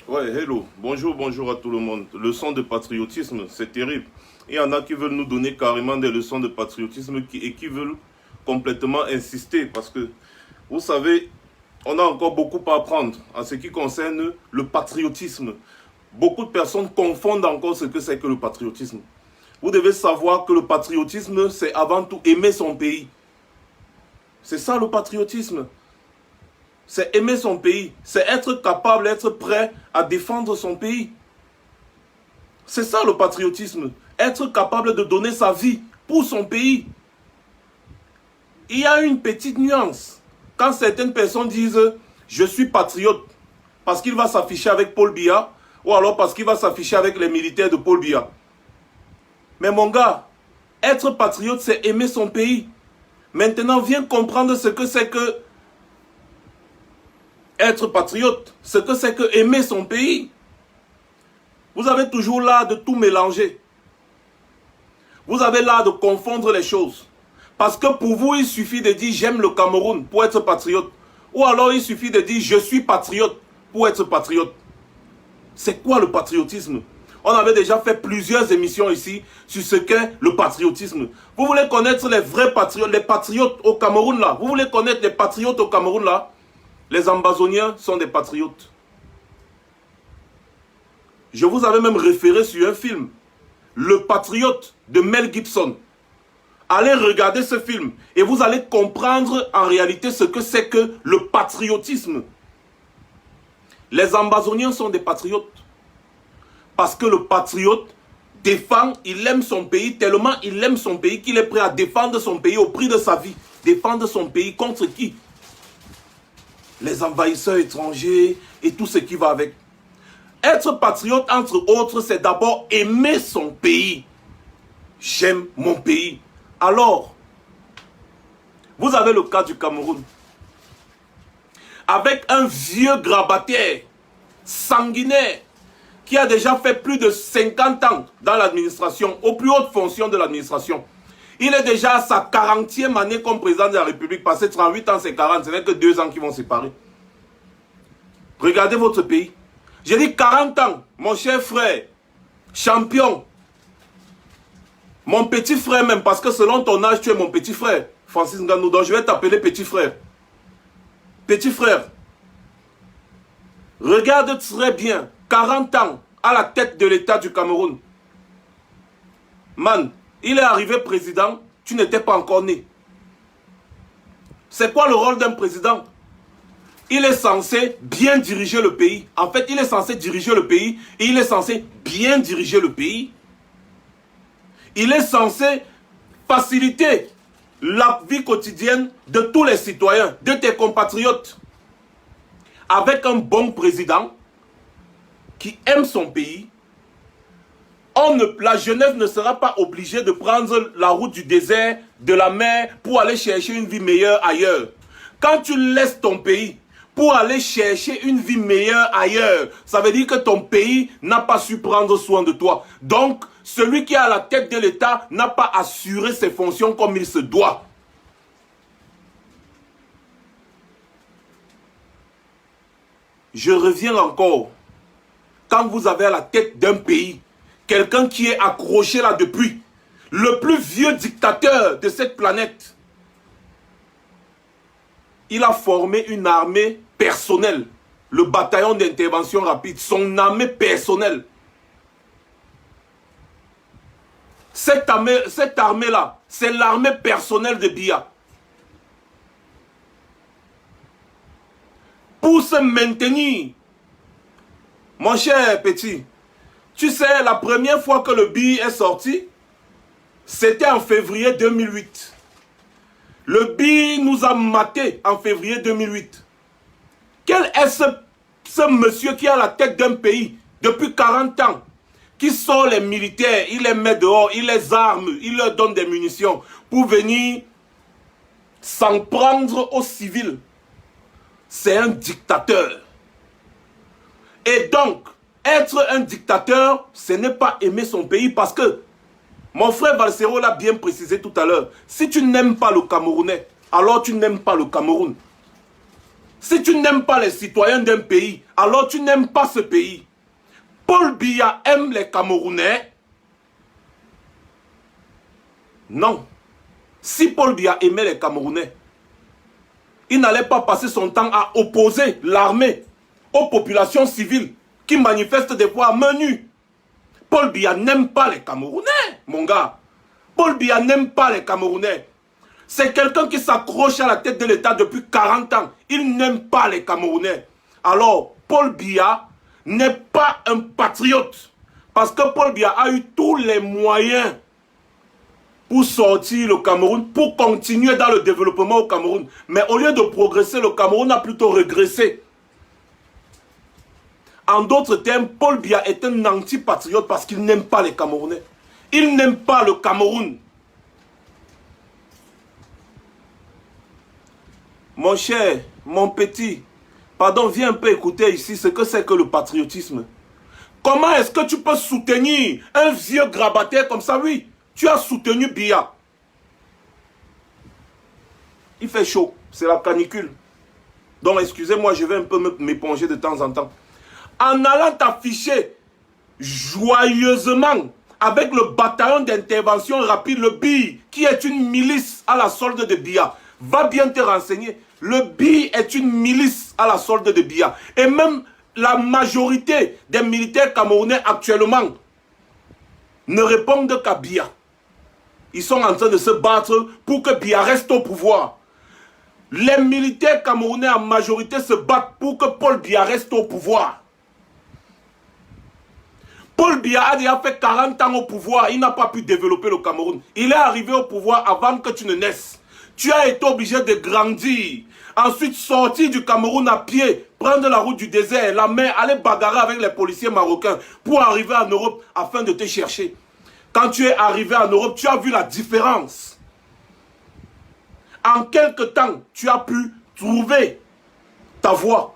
Ouais, hello. Bonjour, bonjour à tout le monde. Leçon de patriotisme, c'est terrible. Il y en a qui veulent nous donner carrément des leçons de patriotisme et qui veulent complètement insister parce que, vous savez, on a encore beaucoup à apprendre en ce qui concerne le patriotisme. Beaucoup de personnes confondent encore ce que c'est que le patriotisme. Vous devez savoir que le patriotisme, c'est avant tout aimer son pays. C'est ça le patriotisme. C'est aimer son pays. C'est être capable, être prêt à défendre son pays. C'est ça le patriotisme. Être capable de donner sa vie pour son pays. Il y a une petite nuance. Quand certaines personnes disent « je suis patriote » parce qu'il va s'afficher avec Paul Biya ou alors parce qu'il va s'afficher avec les militaires de Paul Biya. Mais mon gars, être patriote, c'est aimer son pays. Maintenant, viens comprendre ce que c'est que être patriote, ce que c'est que aimer son pays. Vous avez toujours l'art de tout mélanger. Vous avez l'art de confondre les choses. Parce que pour vous, il suffit de dire j'aime le Cameroun pour être patriote. Ou alors il suffit de dire je suis patriote pour être patriote. C'est quoi le patriotisme? On avait déjà fait plusieurs émissions ici sur ce qu'est le patriotisme. Vous voulez connaître les vrais patriotes, les patriotes au Cameroun là? Vous voulez connaître les patriotes au Cameroun là? Les Ambazoniens sont des patriotes. Je vous avais même référé sur un film, Le Patriote de Mel Gibson. Allez regarder ce film et vous allez comprendre en réalité ce que c'est que le patriotisme. Les Ambazoniens sont des patriotes. Parce que le patriote défend, il aime son pays tellement il aime son pays qu'il est prêt à défendre son pays au prix de sa vie. Défendre son pays contre qui? Les envahisseurs étrangers et tout ce qui va avec. Être patriote, entre autres, c'est d'abord aimer son pays. J'aime mon pays. Alors, vous avez le cas du Cameroun. Avec un vieux grabataire, sanguinaire, qui a déjà fait plus de 50 ans dans l'administration, aux plus hautes fonctions de l'administration. Il est déjà à sa 40e année comme président de la République. Passé 38 ans, c'est 40. Ce n'est que 2 ans qui vont séparer. Regardez votre pays. J'ai dit 40 ans, mon cher frère, champion. Mon petit frère même, parce que selon ton âge, tu es mon petit frère. Francis Ngannou, donc je vais t'appeler petit frère. Petit frère. Regarde très bien, 40 ans à la tête de l'État du Cameroun. Man, il est arrivé président, tu n'étais pas encore né. C'est quoi le rôle d'un président? Il est censé bien diriger le pays. En fait, il est censé diriger le pays et il est censé bien diriger le pays. Il est censé faciliter la vie quotidienne de tous les citoyens, de tes compatriotes. Avec un bon président qui aime son pays, la jeunesse ne sera pas obligée de prendre la route du désert, de la mer, pour aller chercher une vie meilleure ailleurs. Quand tu laisses ton pays pour aller chercher une vie meilleure ailleurs, ça veut dire que ton pays n'a pas su prendre soin de toi. Donc, celui qui est à la tête de l'État n'a pas assuré ses fonctions comme il se doit. Je reviens encore. Quand vous avez à la tête d'un pays quelqu'un qui est accroché là depuis, le plus vieux dictateur de cette planète, il a formé une armée personnelle, le bataillon d'intervention rapide, son armée personnelle. Cette armée-là, c'est l'armée personnelle de Biya. Pour se maintenir, mon cher petit, tu sais, la première fois que le BI est sorti, c'était en février 2008. Le BI nous a maté en février 2008. Quel est ce monsieur qui est à la tête d'un pays depuis 40 ans, qui sort les militaires, il les met dehors, il les arme, il leur donne des munitions pour venir s'en prendre aux civils? C'est un dictateur. Et donc, être un dictateur, ce n'est pas aimer son pays parce que, mon frère Valsero l'a bien précisé tout à l'heure, si tu n'aimes pas le Camerounais, alors tu n'aimes pas le Cameroun. Si tu n'aimes pas les citoyens d'un pays, alors tu n'aimes pas ce pays. Paul Biya aime les Camerounais? Non. Si Paul Biya aimait les Camerounais, il n'allait pas passer son temps à opposer l'armée aux populations civiles qui manifestent des fois à main nue. Paul Biya n'aime pas les Camerounais, mon gars. Paul Biya n'aime pas les Camerounais. C'est quelqu'un qui s'accroche à la tête de l'État depuis 40 ans. Il n'aime pas les Camerounais. Alors, Paul Biya n'est pas un patriote. Parce que Paul Biya a eu tous les moyens pour sortir le Cameroun, pour continuer dans le développement au Cameroun. Mais au lieu de progresser, le Cameroun a plutôt régressé. En d'autres termes, Paul Biya est un anti-patriote parce qu'il n'aime pas les Camerounais. Il n'aime pas le Cameroun. Mon cher, mon petit, pardon, viens un peu écouter ici ce que c'est que le patriotisme. Comment est-ce que tu peux soutenir un vieux grabataire comme ça? Oui, tu as soutenu Biya. Il fait chaud, c'est la canicule. Donc excusez-moi, je vais un peu m'éponger de temps en temps. En allant t'afficher joyeusement avec le bataillon d'intervention rapide, le BI, qui est une milice à la solde de Biya. Va bien te renseigner. Le BI est une milice à la solde de Biya. Et même la majorité des militaires camerounais actuellement ne répondent qu'à Biya. Ils sont en train de se battre pour que Biya reste au pouvoir. Les militaires camerounais en majorité se battent pour que Paul Biya reste au pouvoir. Paul Biya a déjà fait 40 ans au pouvoir. Il n'a pas pu développer le Cameroun. Il est arrivé au pouvoir avant que tu ne naisses. Tu as été obligé de grandir. Ensuite, sortir du Cameroun à pied, prendre la route du désert, la mer, aller bagarrer avec les policiers marocains pour arriver en Europe afin de te chercher. Quand tu es arrivé en Europe, tu as vu la différence. En quelque temps, tu as pu trouver ta voie.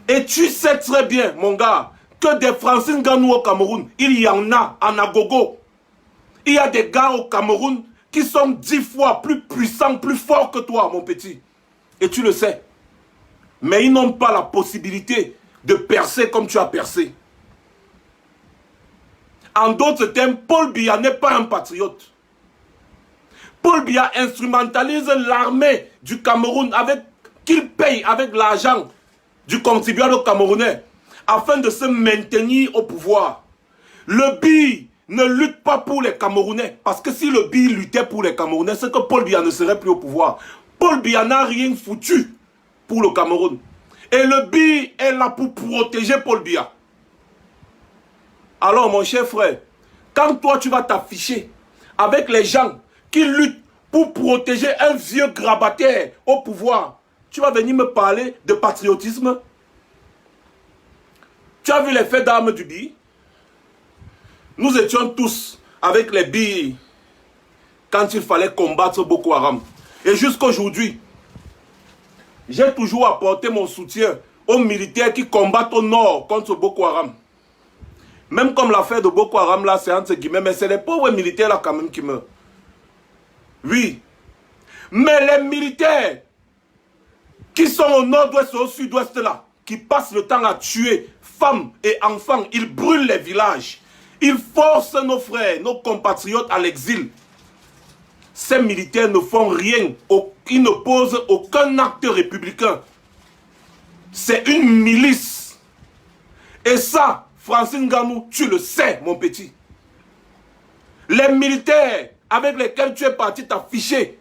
Et tu sais très bien, mon gars, que des Francine Ngannou au Cameroun, il y en a en agogo. Il y a des gars au Cameroun qui sont 10 fois plus puissants, plus forts que toi, mon petit. Et tu le sais. Mais ils n'ont pas la possibilité de percer comme tu as percé. En d'autres termes, Paul Biya n'est pas un patriote. Paul Biya instrumentalise l'armée du Cameroun qu'il paye avec l'argent du contribuable camerounais afin de se maintenir au pouvoir. Le BI ne lutte pas pour les Camerounais. Parce que si le BI luttait pour les Camerounais, c'est que Paul Biya ne serait plus au pouvoir. Paul Biya n'a rien foutu pour le Cameroun. Et le BI est là pour protéger Paul Biya. Alors mon cher frère, quand toi tu vas t'afficher avec les gens qui luttent pour protéger un vieux grabataire au pouvoir, tu vas venir me parler de patriotisme? Tu as vu les faits d'armes du BI? Nous étions tous avec les BI quand il fallait combattre Boko Haram. Et jusqu'aujourd'hui, j'ai toujours apporté mon soutien aux militaires qui combattent au nord contre Boko Haram. Même comme l'affaire de Boko Haram là, c'est entre guillemets, mais c'est les pauvres militaires là quand même qui meurent. Oui. Mais les militaires qui sont au nord-ouest et au sud-ouest là, qui passent le temps à tuer femmes et enfants, ils brûlent les villages. Ils forcent nos frères, nos compatriotes à l'exil. Ces militaires ne font rien, ils ne posent aucun acte républicain. C'est une milice. Et ça, Francine Ngannou, tu le sais, mon petit. Les militaires avec lesquels tu es parti t'afficher,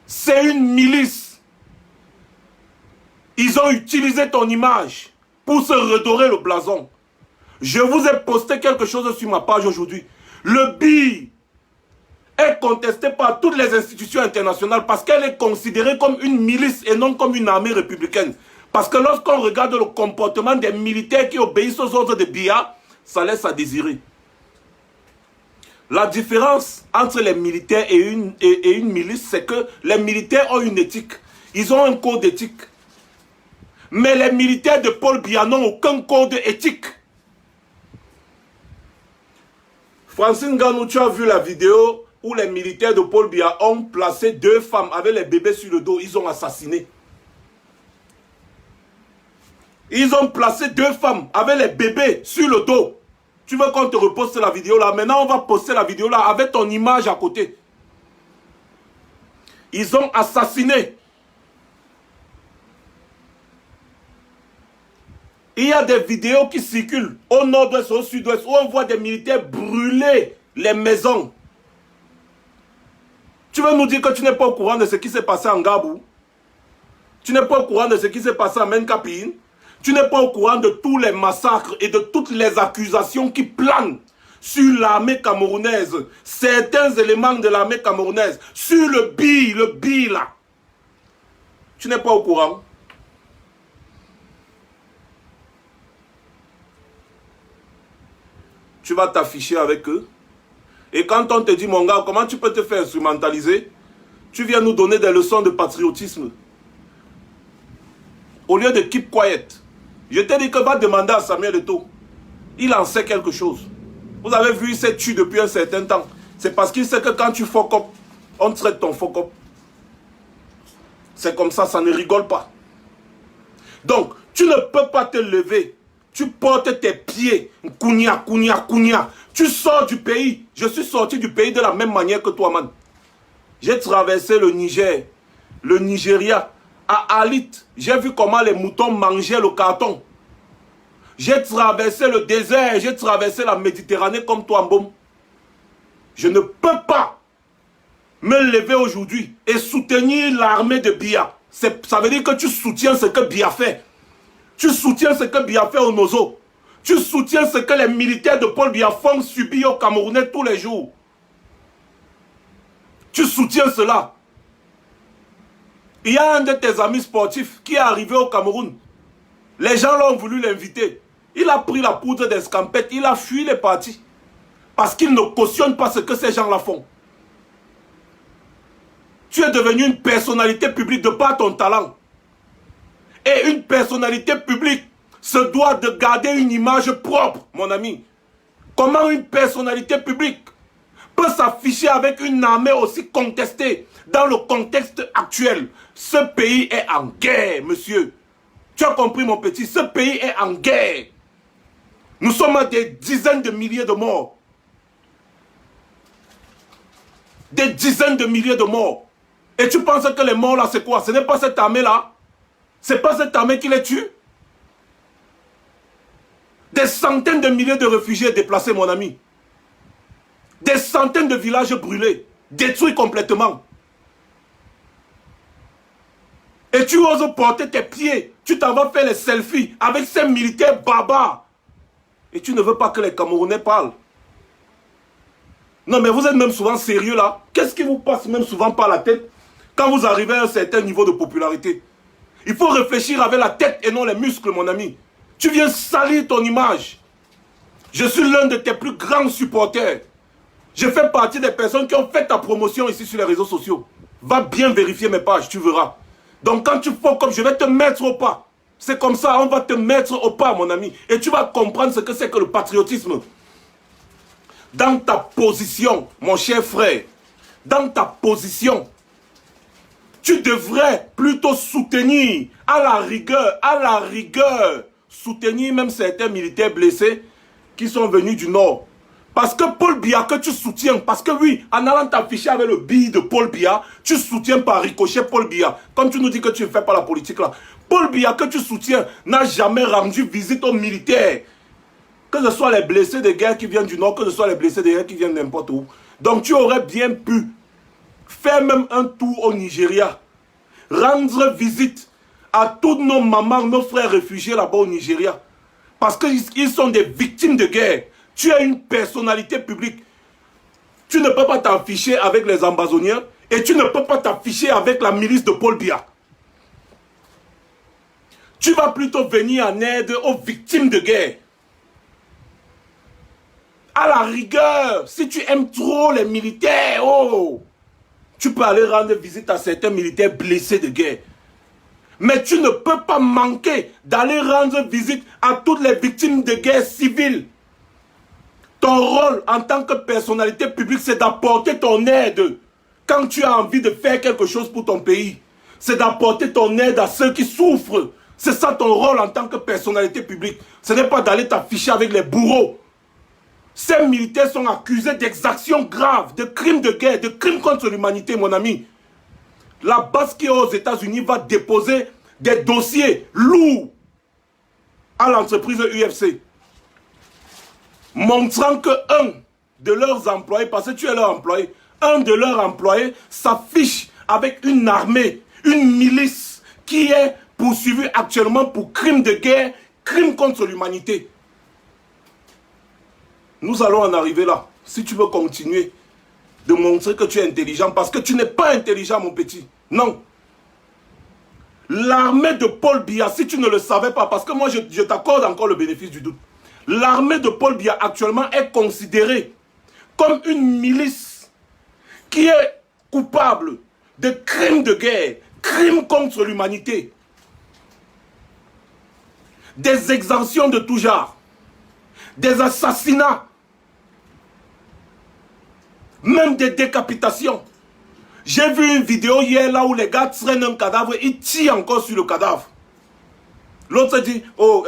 c'est une milice. Ils ont utilisé ton image pour se redorer le blason. Je vous ai posté quelque chose sur ma page aujourd'hui. Le BI est contesté par toutes les institutions internationales parce qu'elle est considérée comme une milice et non comme une armée républicaine. Parce que lorsqu'on regarde le comportement des militaires qui obéissent aux ordres de Biya, ça laisse à désirer. La différence entre les militaires et une milice, c'est que les militaires ont une éthique. Ils ont un code éthique. Mais les militaires de Paul Biya n'ont aucun code éthique. Francine Ngannou, tu as vu la vidéo où les militaires de Paul Biya ont placé 2 femmes avec les bébés sur le dos. Ils ont assassiné. Ils ont placé 2 femmes avec les bébés sur le dos. Tu veux qu'on te reposte la vidéo là? Maintenant, on va poster la vidéo là avec ton image à côté. Ils ont assassiné. Il y a des vidéos qui circulent au nord-ouest, au sud-ouest, où on voit des militaires brûler les maisons. Tu veux nous dire que tu n'es pas au courant de ce qui s'est passé en Gabou? Tu n'es pas au courant de ce qui s'est passé en Menkapine? Tu n'es pas au courant de tous les massacres et de toutes les accusations qui planent sur l'armée camerounaise, certains éléments de l'armée camerounaise, sur le BI là. Tu n'es pas au courant? Tu vas t'afficher avec eux. Et quand on te dit, mon gars, comment tu peux te faire instrumentaliser? Tu viens nous donner des leçons de patriotisme. Au lieu de keep quiet. Je t'ai dit que va demander à Samuel Eto'o. Il en sait quelque chose. Vous avez vu, il s'est tué depuis un certain temps. C'est parce qu'il sait que quand tu fuck up, on traite ton fuck up. C'est comme ça ne rigole pas. Donc, tu ne peux pas te lever. Tu portes tes pieds, kounia. Tu sors du pays. Je suis sorti du pays de la même manière que toi, man. J'ai traversé le Niger, le Nigeria. À Alit, j'ai vu comment les moutons mangeaient le carton. J'ai traversé le désert, j'ai traversé la Méditerranée comme toi, Mbom. Je ne peux pas me lever aujourd'hui et soutenir l'armée de Biya. Ça veut dire que tu soutiens ce que Biya fait. Tu soutiens ce que Biya fait au Nozo. Tu soutiens ce que les militaires de Paul Biya font subir aux Camerounais tous les jours. Tu soutiens cela. Il y a un de tes amis sportifs qui est arrivé au Cameroun. Les gens l'ont voulu l'inviter. Il a pris la poudre d'escampette, il a fui les partis. Parce qu'il ne cautionne pas ce que ces gens-là font. Tu es devenu une personnalité publique de par ton talent. Et une personnalité publique se doit de garder une image propre, mon ami. Comment une personnalité publique peut s'afficher avec une armée aussi contestée dans le contexte actuel? Ce pays est en guerre, monsieur. Tu as compris, mon petit? Ce pays est en guerre. Nous sommes à des dizaines de milliers de morts. Des dizaines de milliers de morts. Et tu penses que les morts là, c'est quoi? Ce n'est pas cette armée là. C'est pas cette armée qui les tue. Des centaines de milliers de réfugiés déplacés, mon ami. Des centaines de villages brûlés, détruits complètement. Et tu oses porter tes pieds, tu t'en vas faire les selfies avec ces militaires barbares. Et tu ne veux pas que les Camerounais parlent. Non mais vous êtes même souvent sérieux là. Qu'est-ce qui vous passe même souvent par la tête quand vous arrivez à un certain niveau de popularité? Il faut réfléchir avec la tête et non les muscles, mon ami. Tu viens salir ton image. Je suis l'un de tes plus grands supporters. Je fais partie des personnes qui ont fait ta promotion ici sur les réseaux sociaux. Va bien vérifier mes pages, tu verras. Donc quand tu fais comme je vais te mettre au pas. C'est comme ça, on va te mettre au pas, mon ami. Et tu vas comprendre ce que c'est que le patriotisme. Dans ta position, mon cher frère, dans ta position, tu devrais plutôt soutenir, à la rigueur, soutenir même certains militaires blessés qui sont venus du Nord. Parce que Paul Biya que tu soutiens, parce que oui, en allant t'afficher avec le billet de Paul Biya, tu soutiens par ricochet Paul Biya. Comme tu nous dis que tu ne fais pas la politique là. Paul Biya que tu soutiens n'a jamais rendu visite aux militaires. Que ce soit les blessés de guerre qui viennent du Nord, que ce soit les blessés de guerre qui viennent n'importe où. Donc tu aurais bien pu faire même un tour au Nigeria. Rendre visite à tous nos mamans, nos frères réfugiés là-bas au Nigeria. Parce qu'ils sont des victimes de guerre. Tu es une personnalité publique. Tu ne peux pas t'afficher avec les ambazoniens et tu ne peux pas t'afficher avec la milice de Paul Biya. Tu vas plutôt venir en aide aux victimes de guerre. À la rigueur, si tu aimes trop les militaires, oh, tu peux aller rendre visite à certains militaires blessés de guerre. Mais tu ne peux pas manquer d'aller rendre visite à toutes les victimes de guerre civiles. Ton rôle en tant que personnalité publique, c'est d'apporter ton aide. Quand tu as envie de faire quelque chose pour ton pays, c'est d'apporter ton aide à ceux qui souffrent, C'est ça ton rôle en tant que personnalité publique. Ce n'est pas d'aller t'afficher avec les bourreaux. Ces militaires sont accusés d'exactions graves, de crimes de guerre, de crimes contre l'humanité, mon ami. La base qui est aux États-Unis va déposer des dossiers lourds à l'entreprise UFC, montrant que un de leurs employés, parce que tu es leur employé, un de leurs employés s'affiche avec une armée, une milice qui est poursuivie actuellement pour crimes de guerre, crimes contre l'humanité. Nous allons en arriver là. Si tu veux continuer de montrer que tu es intelligent, parce que tu n'es pas intelligent, mon petit. Non. L'armée de Paul Biya, si tu ne le savais pas, parce que moi je t'accorde encore le bénéfice du doute. L'armée de Paul Biya actuellement est considérée comme une milice qui est coupable de crimes de guerre, crimes contre l'humanité, des exemptions de tout genre, des assassinats, même des décapitations. J'ai vu une vidéo hier là où les gars traînent un cadavre, ils tirent encore sur le cadavre. L'autre dit, oh,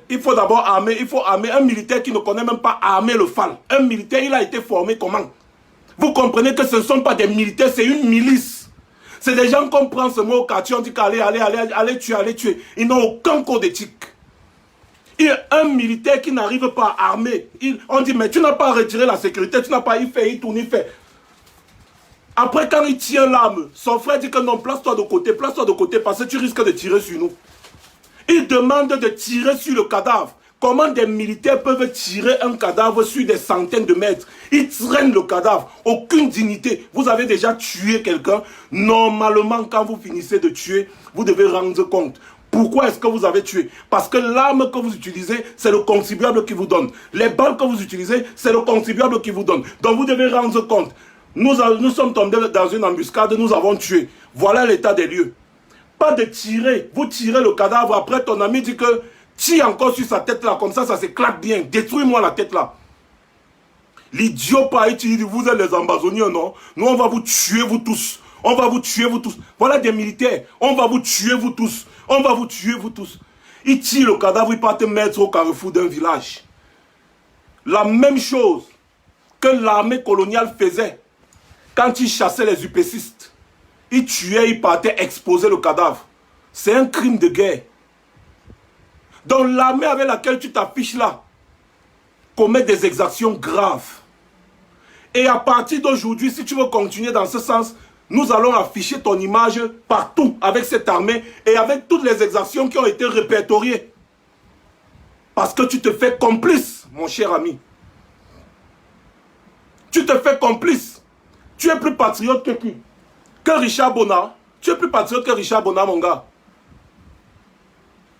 il faut d'abord armer, il faut armer un militaire qui ne connaît même pas armer le FAL. Un militaire, il a été formé comment? Vous comprenez que ce ne sont pas des militaires, c'est une milice. C'est des gens qu'on prend ce mot au quartier, on dit allez tuer. Ils n'ont aucun code éthique. Il y a un militaire qui n'arrive pas à armer. On dit, mais tu n'as pas retiré la sécurité, tu n'as pas, il tourne, il fait. Après, quand il tient l'arme, son frère dit que non, place-toi de côté, parce que tu risques de tirer sur nous. Il demande de tirer sur le cadavre. Comment des militaires peuvent tirer un cadavre sur des centaines de mètres? Ils traînent le cadavre, aucune dignité. Vous avez déjà tué quelqu'un. Normalement, quand vous finissez de tuer, vous devez rendre compte. Pourquoi est-ce que vous avez tué? Parce que l'arme que vous utilisez, c'est le contribuable qui vous donne. Les balles que vous utilisez, c'est le contribuable qui vous donne. Donc vous devez rendre compte. Nous sommes tombés dans une embuscade, nous avons tué. Voilà l'état des lieux. Pas de tirer. Vous tirez le cadavre, après ton ami dit que tire encore sur sa tête là, comme ça s'éclate bien. Détruis-moi la tête là. L'idiot pas dit, vous êtes les ambazoniens, non? Nous on va vous tuer vous tous. On va vous tuer vous tous. Voilà des militaires. On va vous tuer vous tous. On va vous tuer vous tous. Ils tirent le cadavre, ils partent mettre au carrefour d'un village. La même chose que l'armée coloniale faisait quand ils chassaient les upécistes. Ils tuaient, ils partaient exposer le cadavre. C'est un crime de guerre. Donc l'armée avec laquelle tu t'affiches là commet des exactions graves. Et à partir d'aujourd'hui, si tu veux continuer dans ce sens, nous allons afficher ton image partout avec cette armée et avec toutes les exactions qui ont été répertoriées. Parce que tu te fais complice, mon cher ami. Tu te fais complice. Tu es plus patriote que qui? Que Richard Bona. Tu es plus patriote que Richard Bona, mon gars.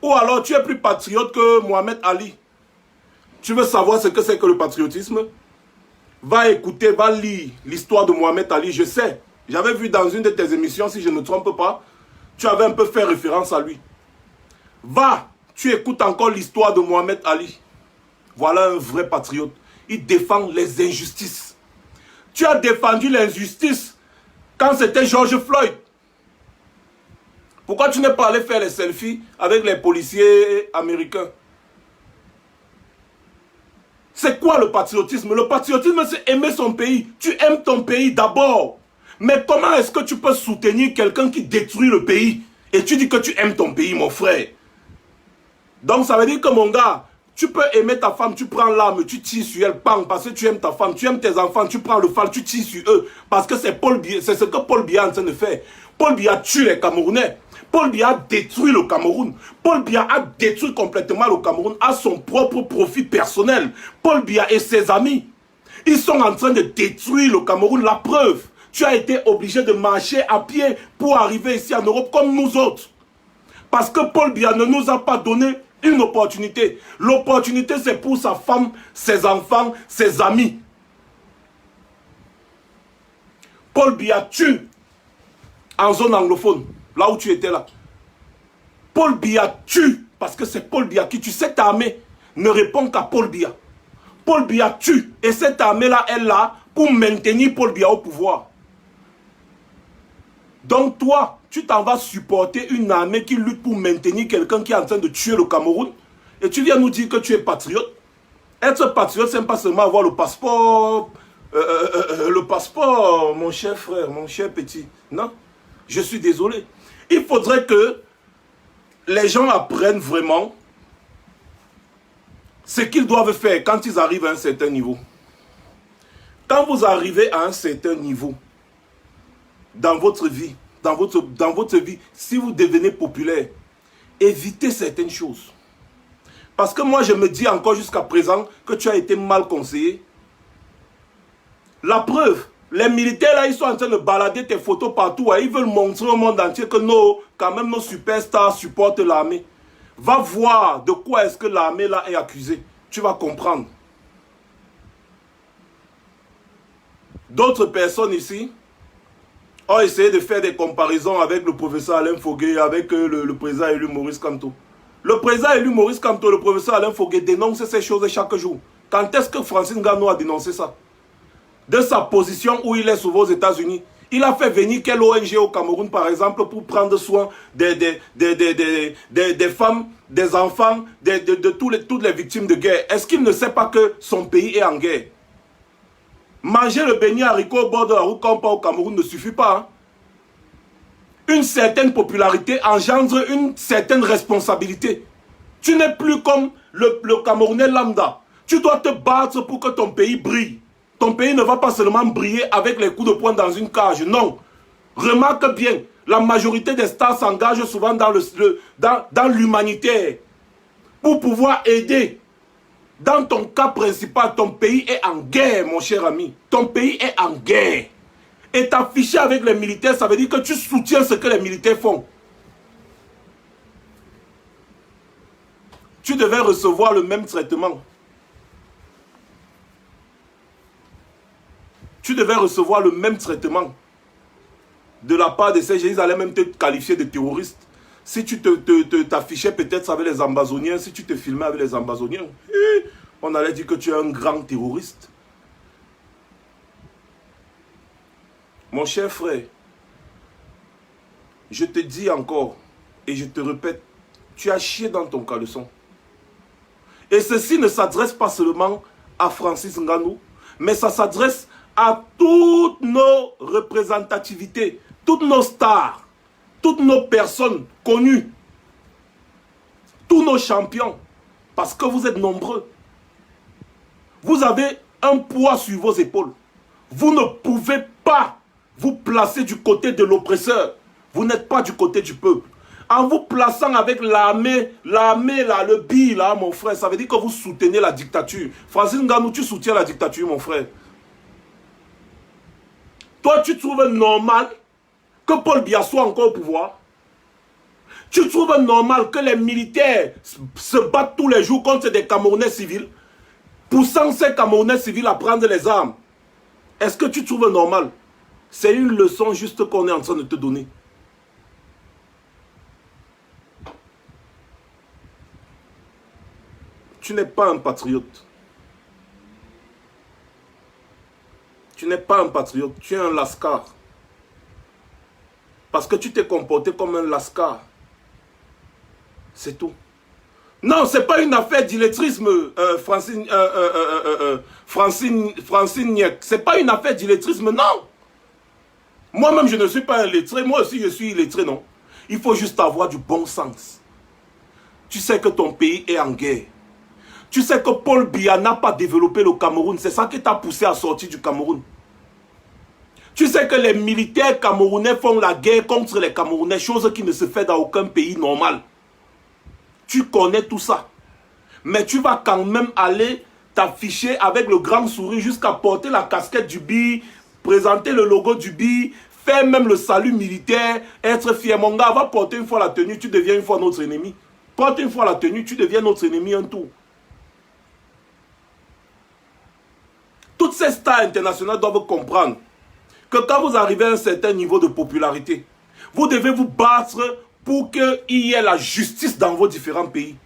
Ou alors tu es plus patriote que Mohamed Ali. Tu veux savoir ce que c'est que le patriotisme? Va écouter, va lire l'histoire de Mohamed Ali. Je sais, j'avais vu dans une de tes émissions, si je ne me trompe pas, tu avais un peu fait référence à lui. Va, tu écoutes encore l'histoire de Mohamed Ali. Voilà un vrai patriote. Il défend les injustices. Tu as défendu l'injustice quand c'était George Floyd. Pourquoi tu n'es pas allé faire les selfies avec les policiers américains? C'est quoi le patriotisme? Le patriotisme, c'est aimer son pays. Tu aimes ton pays d'abord. Mais comment est-ce que tu peux soutenir quelqu'un qui détruit le pays? Et tu dis que tu aimes ton pays, mon frère. Donc ça veut dire que mon gars, tu peux aimer ta femme, tu prends l'arme, tu tires sur elle, bang, parce que tu aimes ta femme, tu aimes tes enfants, tu prends le FAL, tu tires sur eux. Parce que c'est ce que Paul Biya est en train de faire. Paul Biya tue les Camerounais. Paul Biya a détruit le Cameroun. Paul Biya a détruit complètement le Cameroun à son propre profit personnel. Paul Biya et ses amis, ils sont en train de détruire le Cameroun. La preuve, tu as été obligé de marcher à pied pour arriver ici en Europe comme nous autres. Parce que Paul Biya ne nous a pas donné une opportunité. L'opportunité, c'est pour sa femme, ses enfants, ses amis. Paul Biya tue en zone anglophone, là où tu étais là. Paul Biya tue, parce que c'est Paul Biya qui tue. Cette armée ne répond qu'à Paul Biya. Paul Biya tue, et cette armée-là est là pour maintenir Paul Biya au pouvoir. Donc toi, tu t'en vas supporter une armée qui lutte pour maintenir quelqu'un qui est en train de tuer le Cameroun. Et tu viens nous dire que tu es patriote. Être patriote, c'est pas seulement avoir le passeport, mon cher frère, mon cher petit. Non, je suis désolé. Il faudrait que les gens apprennent vraiment ce qu'ils doivent faire quand ils arrivent à un certain niveau. Quand vous arrivez à un certain niveau dans votre vie, dans votre vie, si vous devenez populaire, évitez certaines choses. Parce que moi, je me dis encore jusqu'à présent que tu as été mal conseillé. La preuve, les militaires là, ils sont en train de balader tes photos partout. Ils veulent montrer au monde entier que quand même nos superstars supportent l'armée. Va voir de quoi est-ce que l'armée là est accusée. Tu vas comprendre. D'autres personnes ici ont essayé de faire des comparaisons avec le professeur Alain Foguet, avec le président élu Maurice Kamto. Le président élu Maurice Kamto, le professeur Alain Foguet dénonce ces choses chaque jour. Quand est-ce que Francis Ngannou a dénoncé ça? De sa position où il est souvent aux États-Unis. Il a fait venir quelle ONG au Cameroun, par exemple, pour prendre soin des femmes, des enfants, de toutes les victimes de guerre. Est-ce qu'il ne sait pas que son pays est en guerre? Manger le beignet haricot au bord de la route comme pas au Cameroun ne suffit pas. Hein? Une certaine popularité engendre une certaine responsabilité. Tu n'es plus comme le Camerounais lambda. Tu dois te battre pour que ton pays brille. Ton pays ne va pas seulement briller avec les coups de poing dans une cage. Non. Remarque bien, la majorité des stars s'engagent souvent dans l'humanitaire pour pouvoir aider. Dans ton cas principal, ton pays est en guerre, mon cher ami. Ton pays est en guerre. Et t'afficher avec les militaires, ça veut dire que tu soutiens ce que les militaires font. Tu devais recevoir le même traitement. Tu devais recevoir le même traitement de la part de ces gens. Ils allaient même te qualifier de terroriste. Si tu t'affichais peut-être avec les Ambazoniens, si tu te filmais avec les Ambazoniens, on allait dire que tu es un grand terroriste. Mon cher frère, je te dis encore, et je te répète, tu as chié dans ton caleçon. Et ceci ne s'adresse pas seulement à Francis Ngannou, mais ça s'adresse à toutes nos représentativités, toutes nos stars, toutes nos personnes connues, tous nos champions, parce que vous êtes nombreux. Vous avez un poids sur vos épaules. Vous ne pouvez pas vous placer du côté de l'oppresseur. Vous n'êtes pas du côté du peuple. En vous plaçant avec l'armée là, le BI là, mon frère, ça veut dire que vous soutenez la dictature. Francis Ngannou, tu soutiens la dictature, mon frère. Toi, tu trouves normal que Paul Biya soit encore au pouvoir? Tu trouves normal que les militaires se battent tous les jours contre des Camerounais civils, poussant ces Camerounais civils à prendre les armes? Est-ce que tu trouves normal? C'est une leçon juste qu'on est en train de te donner. Tu n'es pas un patriote. Tu n'es pas un patriote, tu es un lascar. Parce que tu t'es comporté comme un lascar. C'est tout. Non, ce n'est pas une affaire d'illettrisme, Francine Niek. Ce n'est pas une affaire d'illettrisme, non. Moi-même, je ne suis pas un lettré. Moi aussi, je suis illettré, non. Il faut juste avoir du bon sens. Tu sais que ton pays est en guerre. Tu sais que Paul Biya n'a pas développé le Cameroun. C'est ça qui t'a poussé à sortir du Cameroun. Tu sais que les militaires camerounais font la guerre contre les Camerounais, chose qui ne se fait dans aucun pays normal. Tu connais tout ça. Mais tu vas quand même aller t'afficher avec le grand sourire jusqu'à porter la casquette du BI, présenter le logo du BI, faire même le salut militaire, être fier. Mon gars, va porter une fois la tenue, tu deviens une fois notre ennemi. Porte une fois la tenue, tu deviens notre ennemi un tour. Toutes ces stars internationales doivent comprendre que quand vous arrivez à un certain niveau de popularité, vous devez vous battre pour qu'il y ait la justice dans vos différents pays.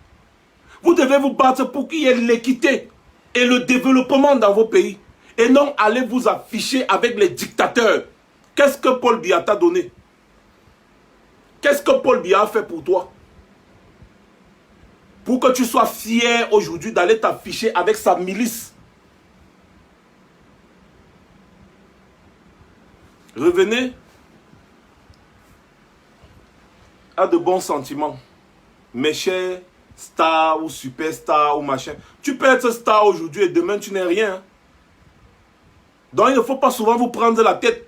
Vous devez vous battre pour qu'il y ait l'équité et le développement dans vos pays. Et non aller vous afficher avec les dictateurs. Qu'est-ce que Paul Biya t'a donné? Qu'est-ce que Paul Biya a fait pour toi? Pour que tu sois fier aujourd'hui d'aller t'afficher avec sa milice. Revenez à de bons sentiments. Mes chers stars ou superstars ou machin. Tu peux être star aujourd'hui et demain tu n'es rien. Donc il ne faut pas souvent vous prendre la tête.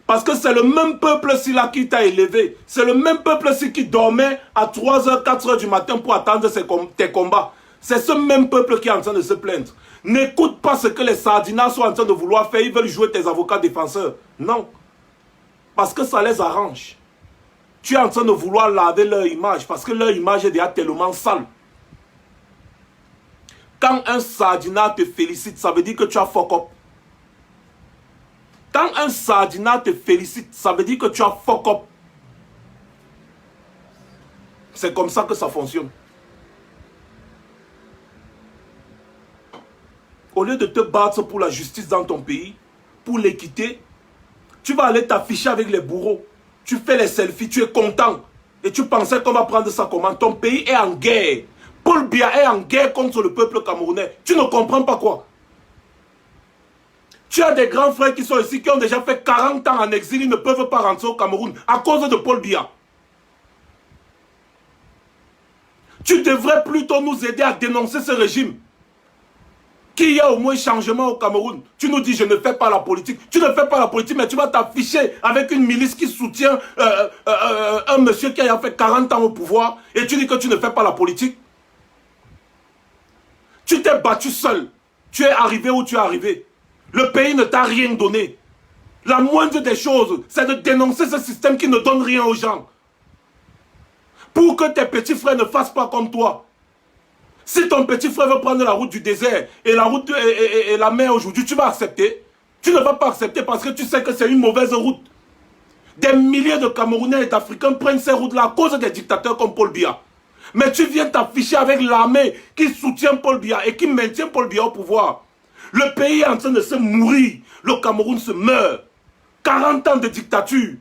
Parce que c'est le même peuple-ci là qui t'a élevé. C'est le même peuple-ci qui dormait à 3h, 4h du matin pour attendre tes combats. C'est ce même peuple qui est en train de se plaindre. N'écoute pas ce que les sardinats sont en train de vouloir faire. Ils veulent jouer tes avocats défenseurs. Non. Parce que ça les arrange. Tu es en train de vouloir laver leur image. Parce que leur image est déjà tellement sale. Quand un sardinat te félicite, ça veut dire que tu as fuck up. Quand un sardinat te félicite, ça veut dire que tu as fuck up. C'est comme ça que ça fonctionne. Au lieu de te battre pour la justice dans ton pays, pour l'équité, tu vas aller t'afficher avec les bourreaux. Tu fais les selfies, tu es content. Et tu pensais qu'on va prendre ça comment? Ton pays est en guerre. Paul Biya est en guerre contre le peuple camerounais. Tu ne comprends pas quoi? Tu as des grands frères qui sont ici, qui ont déjà fait 40 ans en exil, ils ne peuvent pas rentrer au Cameroun à cause de Paul Biya. Tu devrais plutôt nous aider à dénoncer ce régime. Qu'il y a au moins changement au Cameroun. Tu nous dis, je ne fais pas la politique. Tu ne fais pas la politique, mais tu vas t'afficher avec une milice qui soutient un monsieur qui a fait 40 ans au pouvoir, et tu dis que tu ne fais pas la politique. Tu t'es battu seul. Tu es arrivé où tu es arrivé. Le pays ne t'a rien donné. La moindre des choses, c'est de dénoncer ce système qui ne donne rien aux gens. Pour que tes petits frères ne fassent pas comme toi. Si ton petit frère veut prendre la route du désert et la route et la mer aujourd'hui, tu vas accepter. Tu ne vas pas accepter parce que tu sais que c'est une mauvaise route. Des milliers de Camerounais et d'Africains prennent ces routes-là à cause des dictateurs comme Paul Biya. Mais tu viens t'afficher avec l'armée qui soutient Paul Biya et qui maintient Paul Biya au pouvoir. Le pays est en train de se mourir. Le Cameroun se meurt. 40 ans de dictature.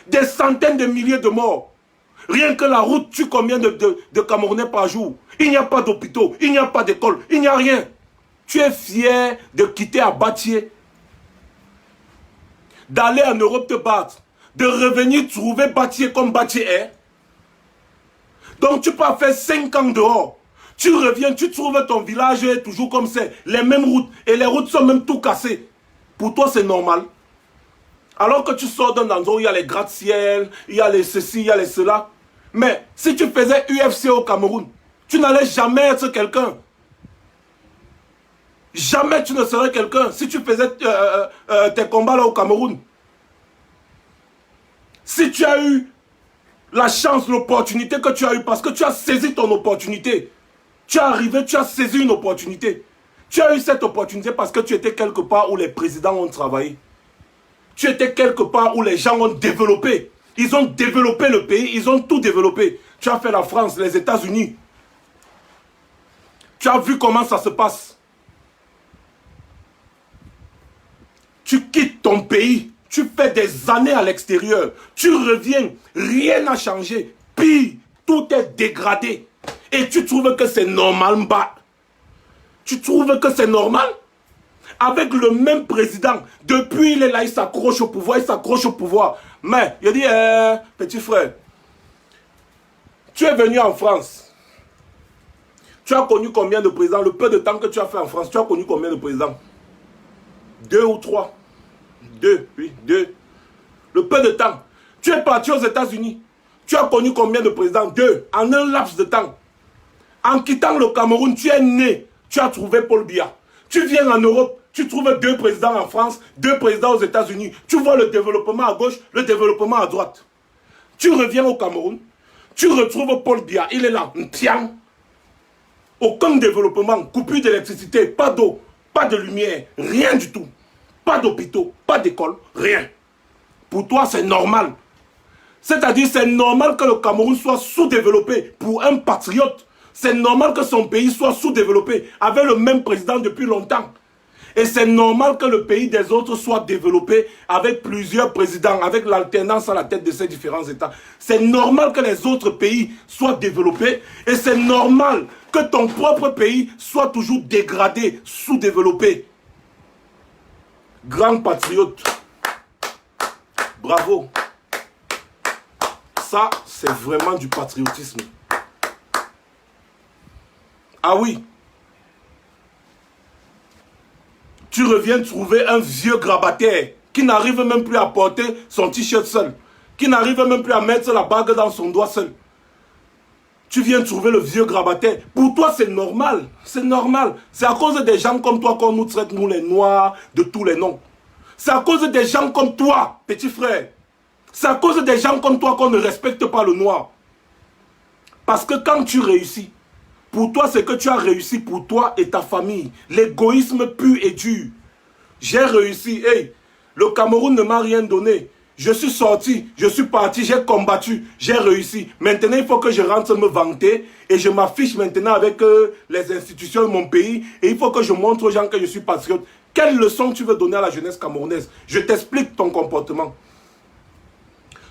Des centaines de milliers de morts. Rien que la route tue combien de Camerounais par jour? Il n'y a pas d'hôpitaux, il n'y a pas d'école, il n'y a rien. Tu es fier de quitter Abatié, d'aller en Europe te battre, de revenir trouver Batié comme Batié est. Donc tu peux faire 5 ans dehors. Tu reviens, tu trouves ton village est toujours comme c'est, les mêmes routes, et les routes sont même tout cassées. Pour toi, c'est normal. Alors que tu sors d'un endroit où il y a les gratte-ciel, il y a les ceci, il y a les cela. Mais si tu faisais UFC au Cameroun, tu n'allais jamais être quelqu'un. Jamais tu ne serais quelqu'un si tu faisais tes combats là au Cameroun. Si tu as eu la chance, l'opportunité que tu as eu, parce que tu as saisi ton opportunité. Tu es arrivé, tu as saisi une opportunité. Tu as eu cette opportunité parce que tu étais quelque part où les présidents ont travaillé. Tu étais quelque part où les gens ont développé. Ils ont développé le pays, ils ont tout développé. Tu as fait la France, les États-Unis. Tu as vu comment ça se passe. Tu quittes ton pays, tu fais des années à l'extérieur. Tu reviens, rien n'a changé. Pire, tout est dégradé. Et tu trouves que c'est normal, bah. Tu trouves que c'est normal? Avec le même président, depuis il est là, il s'accroche au pouvoir, il s'accroche au pouvoir. Mais, il dit, petit frère, tu es venu en France. Tu as connu combien de présidents? Le peu de temps que tu as fait en France, tu as connu combien de présidents? 2 ou 3? 2, oui, 2. Le peu de temps. Tu es parti aux États-Unis. Tu as connu combien de présidents? 2, en un laps de temps. En quittant le Cameroun, tu es né. Tu as trouvé Paul Biya. Tu viens en Europe. Tu trouves 2 présidents en France, 2 présidents aux États-Unis. Tu vois le développement à gauche, le développement à droite. Tu reviens au Cameroun, tu retrouves Paul Biya, il est là, tiens. Aucun développement, coupure d'électricité, pas d'eau, pas de lumière, rien du tout. Pas d'hôpitaux, pas d'école, rien. Pour toi, c'est normal. C'est-à-dire, c'est normal que le Cameroun soit sous-développé pour un patriote. C'est normal que son pays soit sous-développé avec le même président depuis longtemps. Et c'est normal que le pays des autres soit développé avec plusieurs présidents, avec l'alternance à la tête de ces différents États. C'est normal que les autres pays soient développés et c'est normal que ton propre pays soit toujours dégradé, sous-développé. Grand patriote. Bravo. Ça, c'est vraiment du patriotisme. Ah oui. Tu reviens trouver un vieux grabataire qui n'arrive même plus à porter son t-shirt seul, qui n'arrive même plus à mettre la bague dans son doigt seul. Tu viens trouver le vieux grabataire. Pour toi, c'est normal. C'est normal. C'est à cause des gens comme toi qu'on nous traite, nous les noirs, de tous les noms. C'est à cause des gens comme toi, petit frère. C'est à cause des gens comme toi qu'on ne respecte pas le noir. Parce que quand tu réussis, pour toi, c'est que tu as réussi pour toi et ta famille. L'égoïsme pur et dur. J'ai réussi. Hey, le Cameroun ne m'a rien donné. Je suis sorti, je suis parti, j'ai combattu, j'ai réussi. Maintenant, il faut que je rentre me vanter et je m'affiche maintenant avec les institutions de mon pays. Et il faut que je montre aux gens que je suis patriote. Quelle leçon tu veux donner à la jeunesse camerounaise? Je t'explique ton comportement.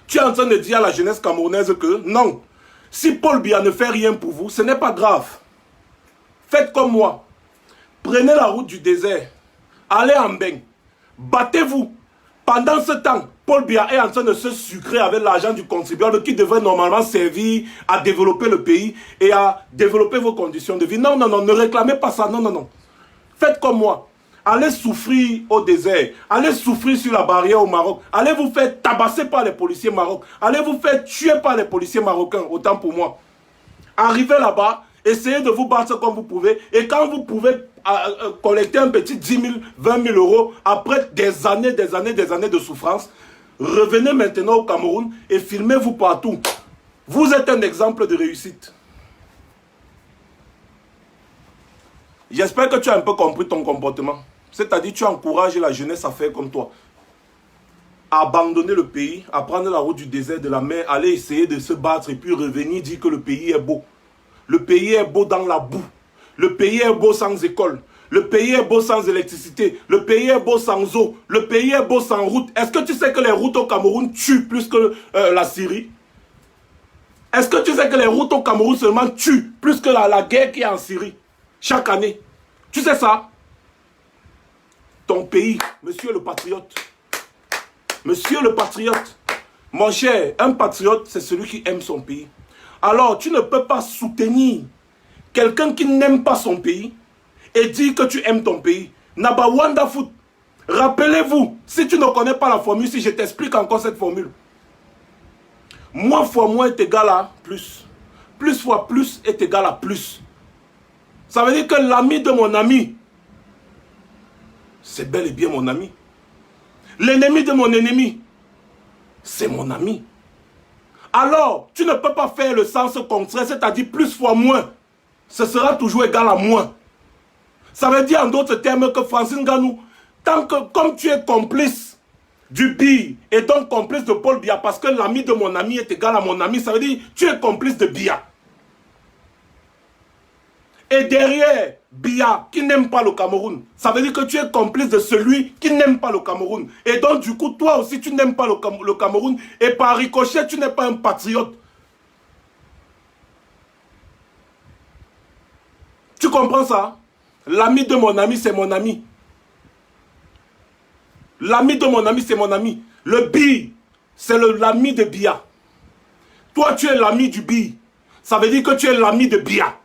Tu es en train de dire à la jeunesse camerounaise que non. Si Paul Biya ne fait rien pour vous, ce n'est pas grave. Faites comme moi. Prenez la route du désert. Allez en bain. Battez-vous. Pendant ce temps, Paul Biya est en train de se sucrer avec l'argent du contribuable qui devrait normalement servir à développer le pays et à développer vos conditions de vie. Non, non, non, ne réclamez pas ça. Non, non, non. Faites comme moi. Allez souffrir au désert. Allez souffrir sur la barrière au Maroc. Allez vous faire tabasser par les policiers marocains. Allez vous faire tuer par les policiers marocains. Autant pour moi. Arrivez là-bas. Essayez de vous battre comme vous pouvez. Et quand vous pouvez collecter un petit 10 000, 20 000 euros, après des années de souffrance, revenez maintenant au Cameroun et filmez-vous partout. Vous êtes un exemple de réussite. J'espère que tu as un peu compris ton comportement. C'est-à-dire tu encourages la jeunesse à faire comme toi. À abandonner le pays, à prendre la route du désert, de la mer, aller essayer de se battre et puis revenir dire que le pays est beau. Le pays est beau dans la boue. Le pays est beau sans école. Le pays est beau sans électricité. Le pays est beau sans eau. Le pays est beau sans route. Est-ce que tu sais que les routes au Cameroun tuent plus que la Syrie? Est-ce que tu sais que les routes au Cameroun seulement tuent plus que la guerre qui est en Syrie chaque année? Tu sais ça? Ton pays, monsieur le patriote. Monsieur le patriote. Mon cher, un patriote, c'est celui qui aime son pays. Alors, tu ne peux pas soutenir quelqu'un qui n'aime pas son pays et dire que tu aimes ton pays. Naba Wanda Foot. Rappelez-vous, si tu ne connais pas la formule, si je t'explique encore cette formule. Moins fois moins est égal à plus. Plus fois plus est égal à plus. Ça veut dire que l'ami de mon ami, c'est bel et bien mon ami. L'ennemi de mon ennemi, c'est mon ami. Alors, tu ne peux pas faire le sens contraire, c'est-à-dire plus fois moins. Ce sera toujours égal à moins. Ça veut dire en d'autres termes que Francine Nganou, tant que comme tu es complice du BI et donc complice de Paul Biya, parce que l'ami de mon ami est égal à mon ami, ça veut dire tu es complice de Biya. Et derrière Biya, qui n'aime pas le Cameroun, ça veut dire que tu es complice de celui qui n'aime pas le Cameroun. Et donc du coup, toi aussi, tu n'aimes pas le Cameroun. Et par ricochet, tu n'es pas un patriote. Tu comprends ça? L'ami de mon ami, c'est mon ami. L'ami de mon ami, c'est mon ami. Le BI, c'est l'ami de Biya. Toi, tu es l'ami du BI. Ça veut dire que tu es l'ami de Biya.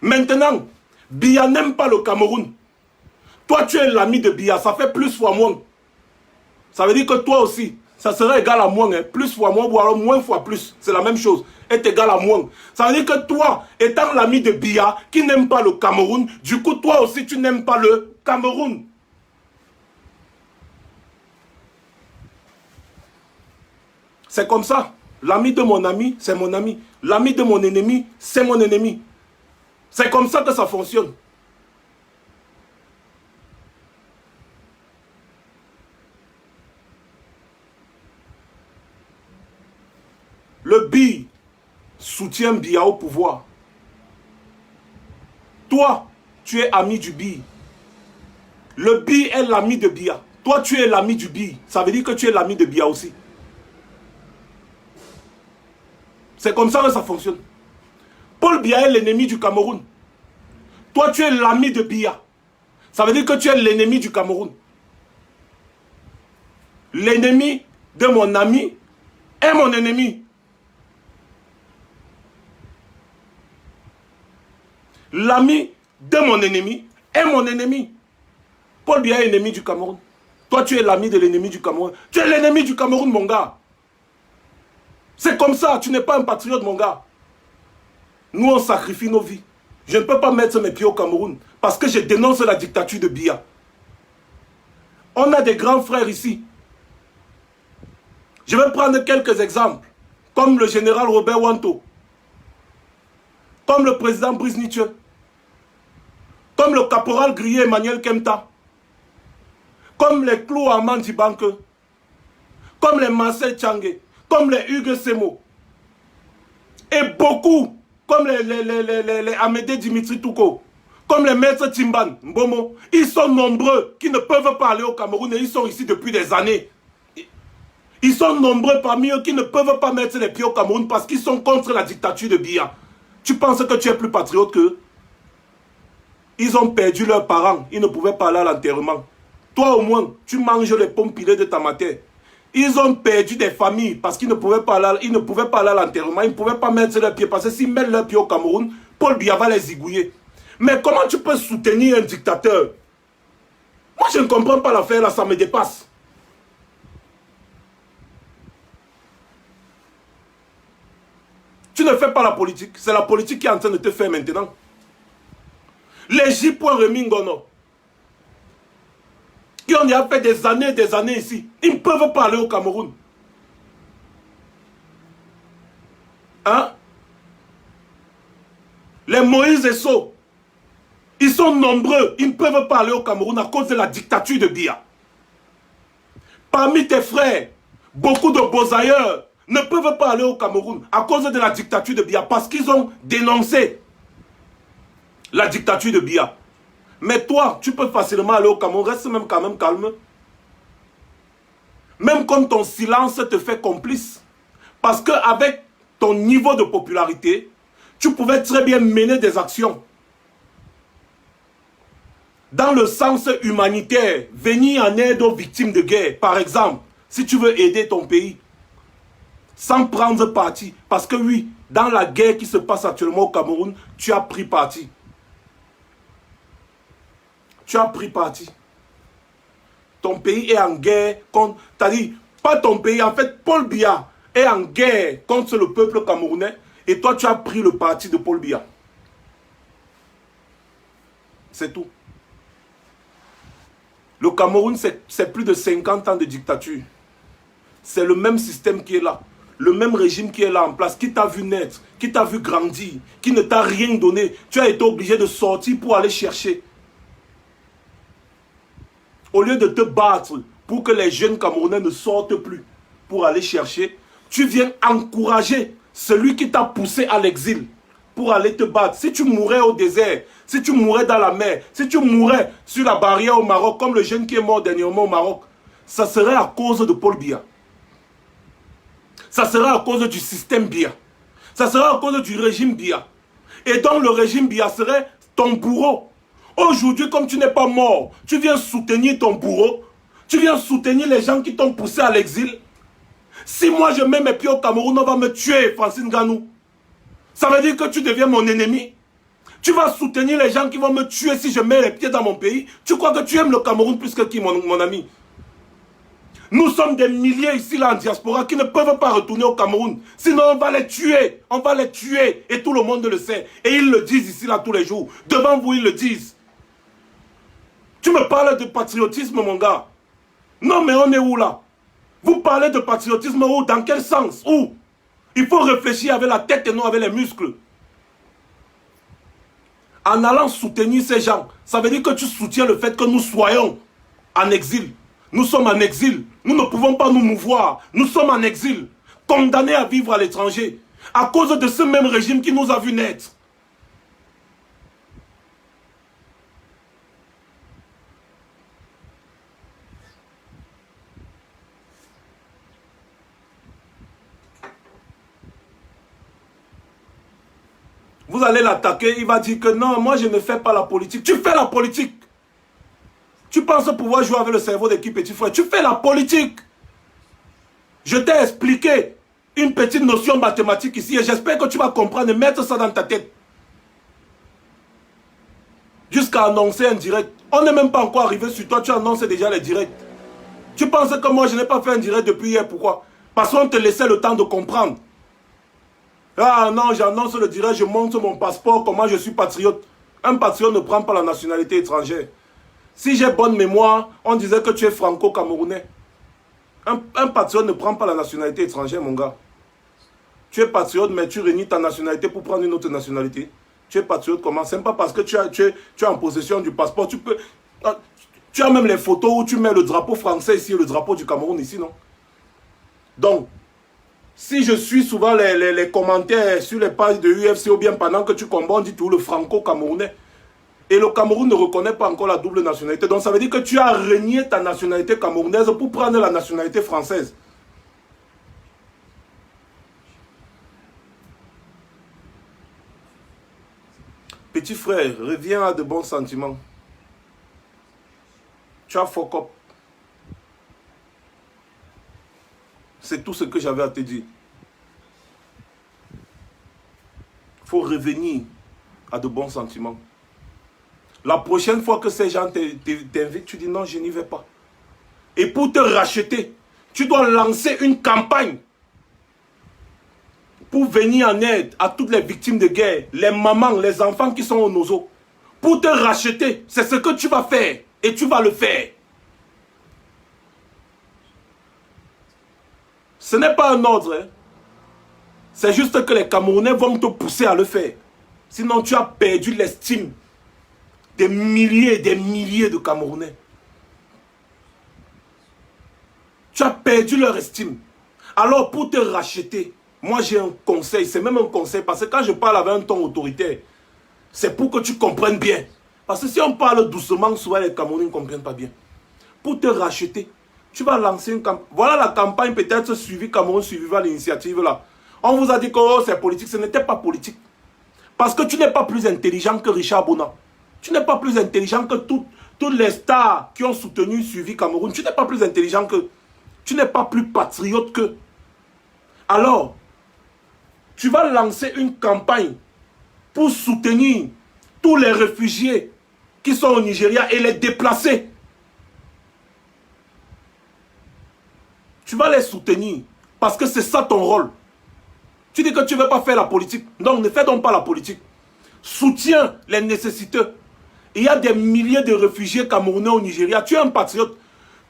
Maintenant, Biya n'aime pas le Cameroun. Toi, tu es l'ami de Biya. Ça fait plus fois moins. Ça veut dire que toi aussi, ça sera égal à moins. Hein. Plus fois moins ou alors moins fois plus. C'est la même chose. Est égal à moins. Ça veut dire que toi, étant l'ami de Biya, qui n'aime pas le Cameroun, du coup, toi aussi, tu n'aimes pas le Cameroun. C'est comme ça. L'ami de mon ami, c'est mon ami. L'ami de mon ennemi, c'est mon ennemi. C'est comme ça que ça fonctionne. Le BI soutient Biya au pouvoir. Toi, tu es ami du BI. Le BI est l'ami de Biya. Toi, tu es l'ami du BI. Ça veut dire que tu es l'ami de Biya aussi. C'est comme ça que ça fonctionne. Paul Biya est l'ennemi du Cameroun. Toi, tu es l'ami de Biya. Ça veut dire que tu es l'ennemi du Cameroun. L'ennemi de mon ami est mon ennemi. L'ami de mon ennemi est mon ennemi. Paul Biya est ennemi du Cameroun. Toi, tu es l'ami de l'ennemi du Cameroun. Tu es l'ennemi du Cameroun, mon gars. C'est comme ça. Tu n'es pas un patriote, mon gars. Nous, on sacrifie nos vies. Je ne peux pas mettre mes pieds au Cameroun parce que je dénonce la dictature de Biya. On a des grands frères ici. Je vais prendre quelques exemples. Comme le général Robert Wanto. Comme le président Brice Nietzsche. Comme le caporal grillé Emmanuel Kemta. Comme les Clou Amandi Banque. Comme les Marcel Tchangé. Comme les Hugues Semo. Et beaucoup. Comme les Amédée Dimitri Touko. Comme les maîtres Timban Mbomo. Ils sont nombreux qui ne peuvent pas aller au Cameroun et ils sont ici depuis des années. Ils sont nombreux parmi eux qui ne peuvent pas mettre les pieds au Cameroun parce qu'ils sont contre la dictature de Biya. Tu penses que tu es plus patriote qu'eux? Ils ont perdu leurs parents. Ils ne pouvaient pas aller à l'enterrement. Toi au moins, tu manges les pommes pilées de ta matière. Ils ont perdu des familles parce qu'ils ne pouvaient pas aller, à l'enterrement. Ils ne pouvaient pas mettre leurs pieds. Parce que s'ils mettent leurs pieds au Cameroun, Paul Biya va les zigouiller. Mais comment tu peux soutenir un dictateur? Moi, je ne comprends pas l'affaire là, ça me dépasse. Tu ne fais pas la politique. C'est la politique qui est en train de te faire maintenant. Les J. Remingono, qui ont déjà fait des années ici, ils ne peuvent pas aller au Cameroun. Hein? Les Moïse Esso, ils sont nombreux, ils ne peuvent pas aller au Cameroun à cause de la dictature de Biya. Parmi tes frères, beaucoup de beaux ailleurs ne peuvent pas aller au Cameroun à cause de la dictature de Biya parce qu'ils ont dénoncé la dictature de Biya. Mais toi, tu peux facilement aller au Cameroun, reste même quand même calme. Même comme ton silence te fait complice. Parce qu'avec ton niveau de popularité, tu pouvais très bien mener des actions. Dans le sens humanitaire, venir en aide aux victimes de guerre, par exemple, si tu veux aider ton pays, sans prendre parti. Parce que oui, dans la guerre qui se passe actuellement au Cameroun, tu as pris parti. Tu as pris parti. Ton pays est en guerre contre... C'est-à-dire, pas ton pays, en fait, Paul Biya est en guerre contre le peuple camerounais et toi, tu as pris le parti de Paul Biya. C'est tout. Le Cameroun, c'est plus de 50 ans de dictature. C'est le même système qui est là. Le même régime qui est là en place, qui t'a vu naître, qui t'a vu grandir, qui ne t'a rien donné. Tu as été obligé de sortir pour aller chercher. Au lieu de te battre pour que les jeunes Camerounais ne sortent plus pour aller chercher, tu viens encourager celui qui t'a poussé à l'exil pour aller te battre. Si tu mourais au désert, si tu mourais dans la mer, si tu mourais sur la barrière au Maroc, comme le jeune qui est mort dernièrement au Maroc, ça serait à cause de Paul Biya. Ça serait à cause du système Biya. Ça serait à cause du régime Biya. Et donc le régime Biya serait ton bourreau. Aujourd'hui, comme tu n'es pas mort, tu viens soutenir ton bourreau. Tu viens soutenir les gens qui t'ont poussé à l'exil. Si moi je mets mes pieds au Cameroun, on va me tuer, Francine Ganou. Ça veut dire que tu deviens mon ennemi. Tu vas soutenir les gens qui vont me tuer si je mets les pieds dans mon pays. Tu crois que tu aimes le Cameroun plus que qui, mon ami? Nous sommes des milliers ici là en diaspora qui ne peuvent pas retourner au Cameroun. Sinon on va les tuer. On va les tuer. Et tout le monde le sait. Et ils le disent ici là tous les jours. Devant vous, ils le disent. Tu me parles de patriotisme, mon gars. Non, mais on est où là? Vous parlez de patriotisme où? Dans quel sens? Où? Il faut réfléchir avec la tête et non avec les muscles. En allant soutenir ces gens, ça veut dire que tu soutiens le fait que nous soyons en exil. Nous sommes en exil. Nous ne pouvons pas nous mouvoir. Nous sommes en exil. Condamnés à vivre à l'étranger. À cause de ce même régime qui nous a vu naître. Vous allez l'attaquer, il va dire que non, moi je ne fais pas la politique. Tu fais la politique. Tu penses pouvoir jouer avec le cerveau de qui, petit frère? Tu fais la politique. Je t'ai expliqué une petite notion mathématique ici et j'espère que tu vas comprendre et mettre ça dans ta tête. Jusqu'à annoncer un direct. On n'est même pas encore arrivé sur toi, tu annonces déjà les directs. Tu penses que moi je n'ai pas fait un direct depuis hier, pourquoi? Parce qu'on te laissait le temps de comprendre. Ah non, j'annonce le direct, je montre mon passeport, comment je suis patriote. Un patriote ne prend pas la nationalité étrangère. Si j'ai bonne mémoire, on disait que tu es franco-camerounais. Un patriote ne prend pas la nationalité étrangère, mon gars. Tu es patriote, mais tu réunis ta nationalité pour prendre une autre nationalité. Tu es patriote comment? C'est pas parce que tu es en possession du passeport. Tu as même les photos où tu mets le drapeau français ici et le drapeau du Cameroun ici, non? Donc, si je suis souvent les commentaires sur les pages de UFC ou bien pendant que tu combats, on dit tout le franco-camerounais. Et le Cameroun ne reconnaît pas encore la double nationalité. Donc ça veut dire que tu as renié ta nationalité camerounaise pour prendre la nationalité française. Petit frère, reviens à de bons sentiments. Tu as fuck up. C'est tout ce que j'avais à te dire. Il faut revenir à de bons sentiments. La prochaine fois que ces gens t'invitent, tu dis non, je n'y vais pas. Et pour te racheter, tu dois lancer une campagne pour venir en aide à toutes les victimes de guerre, les mamans, les enfants qui sont au nozo. Pour te racheter, c'est ce que tu vas faire. Et tu vas le faire. Ce n'est pas un ordre. Hein. C'est juste que les Camerounais vont te pousser à le faire. Sinon, tu as perdu l'estime des milliers et des milliers de Camerounais. Tu as perdu leur estime. Alors, pour te racheter, moi j'ai un conseil. C'est même un conseil. Parce que quand je parle avec un ton autoritaire, c'est pour que tu comprennes bien. Parce que si on parle doucement, souvent les Camerounais ne comprennent pas bien. Pour te racheter, tu vas lancer une campagne. Voilà la campagne peut-être suivie, Cameroun suivra l'initiative là. On vous a dit que oh, c'est politique. Ce n'était pas politique. Parce que tu n'es pas plus intelligent que Richard Bona. Tu n'es pas plus intelligent que toutes les stars qui ont soutenu, suivi Cameroun. Tu n'es pas plus intelligent que... Tu n'es pas plus patriote que... Alors, tu vas lancer une campagne pour soutenir tous les réfugiés qui sont au Nigeria et les déplacer. Tu vas les soutenir parce que c'est ça ton rôle. Tu dis que tu ne veux pas faire la politique. Non, ne fais donc pas la politique. Soutiens les nécessiteux. Il y a des milliers de réfugiés camerounais au Nigeria. Tu es un patriote.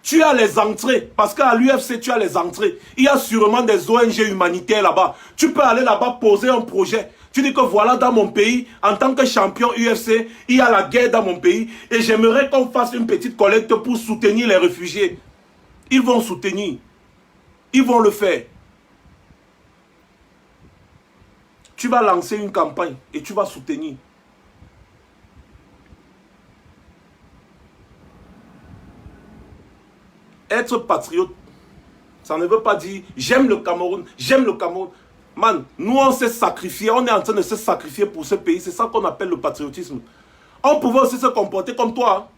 Tu as les entrées. Parce qu'à l'UFC, tu as les entrées. Il y a sûrement des ONG humanitaires là-bas. Tu peux aller là-bas poser un projet. Tu dis que voilà, dans mon pays, en tant que champion UFC, il y a la guerre dans mon pays. Et j'aimerais qu'on fasse une petite collecte pour soutenir les réfugiés. Ils vont soutenir. Ils vont le faire. Tu vas lancer une campagne et tu vas soutenir. Être patriote, ça ne veut pas dire j'aime le Cameroun, j'aime le Cameroun. Man, nous on s'est sacrifié, on est en train de se sacrifier pour ce pays. C'est ça qu'on appelle le patriotisme. On pouvait aussi se comporter comme toi. Hein.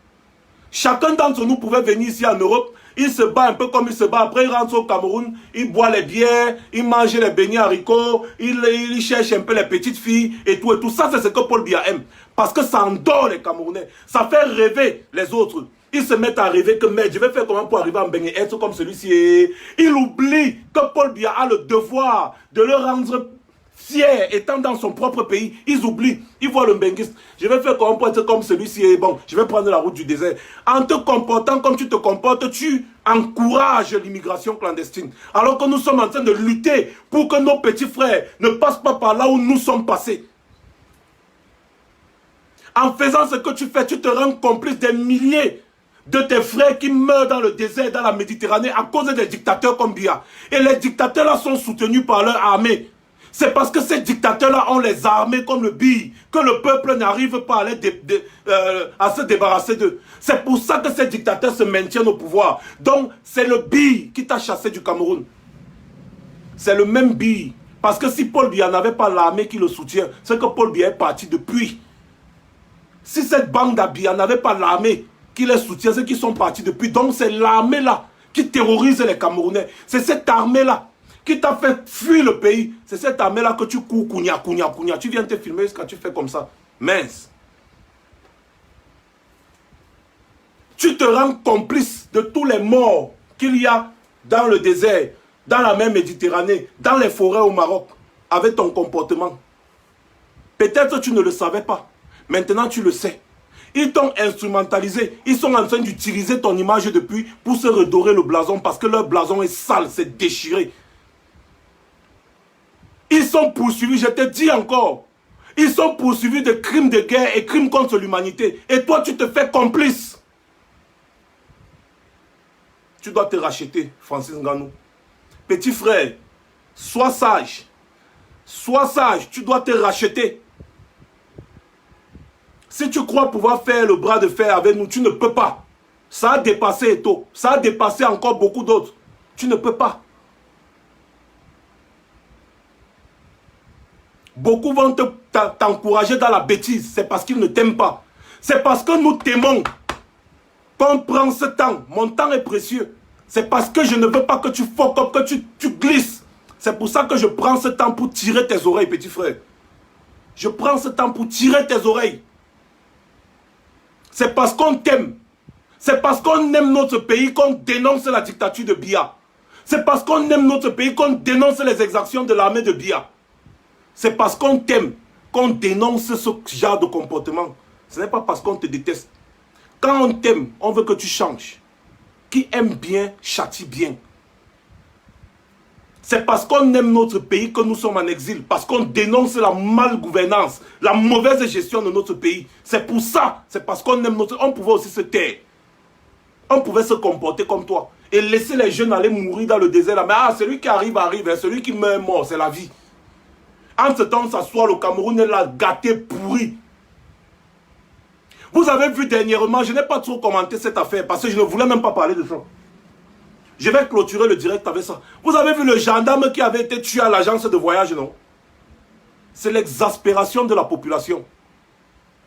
Chacun d'entre nous pouvait venir ici en Europe. Il se bat un peu comme il se bat. Après, il rentre au Cameroun. Il boit les bières. Il mange les beignets haricots. Il cherche un peu les petites filles. Et tout et tout. Ça, c'est ce que Paul Biya aime. Parce que ça endort les Camerounais. Ça fait rêver les autres. Ils se mettent à rêver que, merde, je vais faire comment pour arriver en Bénin, être comme celui-ci. Il oublie que Paul Biya a le devoir de le rendre fier, étant dans son propre pays. Ils oublient. Ils voient le benguiste. Je vais faire comment pour être comme celui-ci. Bon, je vais prendre la route du désert. En te comportant comme tu te comportes, tu encourages l'immigration clandestine. Alors que nous sommes en train de lutter pour que nos petits frères ne passent pas par là où nous sommes passés. En faisant ce que tu fais, tu te rends complice des milliers de tes frères qui meurent dans le désert, dans la Méditerranée, à cause des dictateurs comme Biya. Et les dictateurs-là sont soutenus par leur armée. C'est parce que ces dictateurs-là ont les armées comme le BI, que le peuple n'arrive pas à se débarrasser d'eux. C'est pour ça que ces dictateurs se maintiennent au pouvoir. Donc, c'est le BI qui t'a chassé du Cameroun. C'est le même BI. Parce que si Paul Biya n'avait pas l'armée qui le soutient, c'est que Paul Biya est parti depuis. Si cette bande d'Abia n'avait pas l'armée qui les soutient, c'est qu'ils sont partis depuis. Donc c'est l'armée-là qui terrorise les Camerounais. C'est cette armée-là qui t'a fait fuir le pays. C'est cette armée-là que tu cours, kounia. Tu viens te filmer jusqu'à tu fais comme ça. Mince. Tu te rends complice de tous les morts qu'il y a dans le désert, dans la mer Méditerranée, dans les forêts au Maroc, avec ton comportement. Peut-être tu ne le savais pas. Maintenant tu le sais. Ils t'ont instrumentalisé. Ils sont en train d'utiliser ton image depuis pour se redorer le blason parce que leur blason est sale, c'est déchiré. Ils sont poursuivis, je te dis encore. Ils sont poursuivis de crimes de guerre et crimes contre l'humanité. Et toi tu te fais complice. Tu dois te racheter, Francis Ngannou. Petit frère, sois sage. Sois sage, tu dois te racheter. Si tu crois pouvoir faire le bras de fer avec nous, tu ne peux pas. Ça a dépassé Eto. Ça a dépassé encore beaucoup d'autres. Tu ne peux pas. Beaucoup vont t'encourager dans la bêtise. C'est parce qu'ils ne t'aiment pas. C'est parce que nous t'aimons qu'on prend ce temps. Mon temps est précieux. C'est parce que je ne veux pas que tu fuck up, que tu glisses. C'est pour ça que je prends ce temps pour tirer tes oreilles, petit frère. Je prends ce temps pour tirer tes oreilles. C'est parce qu'on t'aime. C'est parce qu'on aime notre pays qu'on dénonce la dictature de Biya. C'est parce qu'on aime notre pays qu'on dénonce les exactions de l'armée de Biya. C'est parce qu'on t'aime qu'on dénonce ce genre de comportement. Ce n'est pas parce qu'on te déteste. Quand on t'aime, on veut que tu changes. Qui aime bien, châtie bien. C'est parce qu'on aime notre pays que nous sommes en exil. Parce qu'on dénonce la malgouvernance, la mauvaise gestion de notre pays. C'est pour ça. C'est parce qu'on aime notre... On pouvait aussi se taire. On pouvait se comporter comme toi. Et laisser les jeunes aller mourir dans le désert. Là. Mais celui qui arrive, arrive. Et celui qui meurt, mort. C'est la vie. En ce temps, on s'assoit. Le Cameroun est là, gâté, pourri. Vous avez vu dernièrement, je n'ai pas trop commenté cette affaire. Parce que je ne voulais même pas parler de ça. Je vais clôturer le direct avec ça. Vous avez vu le gendarme qui avait été tué à l'agence de voyage, non? C'est l'exaspération de la population.